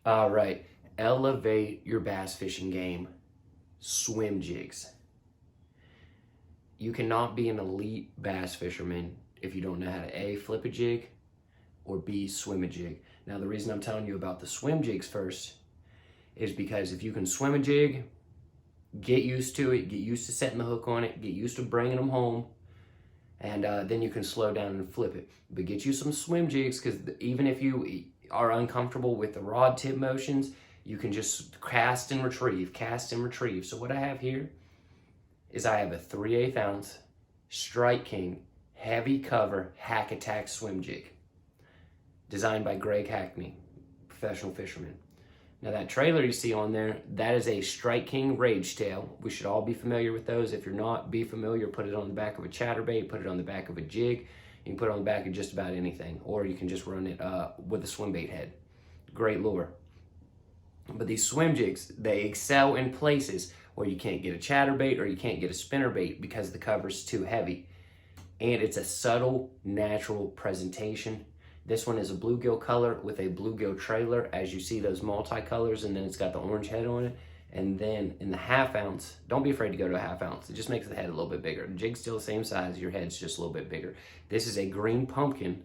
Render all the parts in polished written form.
All right, elevate your bass fishing game. Swim jigs. You cannot be an elite bass fisherman if you don't know how to A, flip a jig, or B, swim a jig. Now, the reason I'm telling you about the swim jigs first is because if you can swim a jig, get used to it, get used to setting the hook on it, get used to bringing them home, and then you can slow down and flip it. But get you some swim jigs, because even if you are uncomfortable with the rod tip motions, you can just cast and retrieve, cast and retrieve. So what I have here is I have a 3/8 ounce Strike King heavy cover hack attack swim jig, designed by Greg Hackney, professional fisherman. Now that trailer you see on there, that is a Strike King Rage Tail. We should all be familiar with those. If you're not, be familiar, put it on the back of a chatterbait, put it on the back of a jig. You can put it on the back of just about anything, or you can just run it with a swim bait head. Great lure. But these swim jigs, they excel in places where you can't get a chatterbait or you can't get a spinnerbait because the cover's too heavy. And it's a subtle, natural presentation. This one is a bluegill color with a bluegill trailer, as you see those multicolors, and then it's got the orange head on it. And then in the 1/2 ounce, don't be afraid to go to a 1/2 ounce. It just makes the head a little bit bigger. The jig's still the same size, your head's just a little bit bigger. This is a green pumpkin,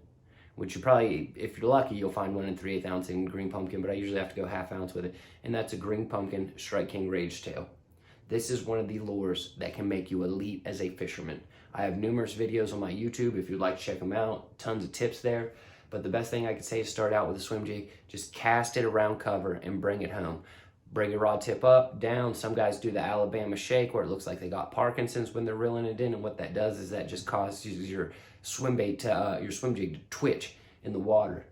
which you probably, if you're lucky, you'll find one in 3/8 ounce in green pumpkin, but I usually have to go 1/2 ounce with it. And that's a green pumpkin Strike King Rage Tail. This is one of the lures that can make you elite as a fisherman. I have numerous videos on my YouTube if you'd like to check them out. Tons of tips there. But the best thing I could say is start out with a swim jig. Just cast it around cover and bring it home. Bring your rod tip up, down. Some guys do the Alabama shake where it looks like they got Parkinson's when they're reeling it in. And what that does is that just causes your swim jig to twitch in the water.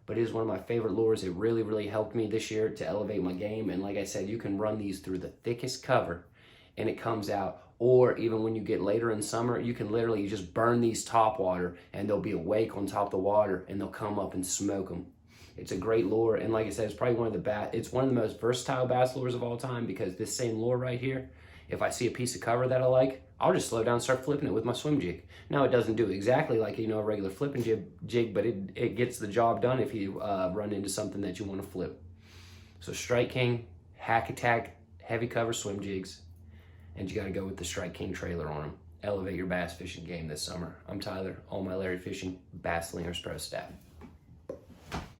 But it is one of my favorite lures. It really, really helped me this year to elevate my game. And like I said, you can run these through the thickest cover and it comes out. Or even when you get later in summer, you can literally just burn these top water and they'll be awake on top of the water and they'll come up and smoke them. It's a great lure. And like I said, it's probably one of the most versatile bass lures of all time, because this same lure right here, if I see a piece of cover that I like, I'll just slow down and start flipping it with my swim jig. Now, it doesn't do exactly like, a regular flipping jig, but it gets the job done if you run into something that you want to flip. So Strike King, hack attack, heavy cover swim jigs, and you got to go with the Strike King trailer on them. Elevate your bass fishing game this summer. I'm Tyler, all my Larry Fishing Bass Slingers Pro staff.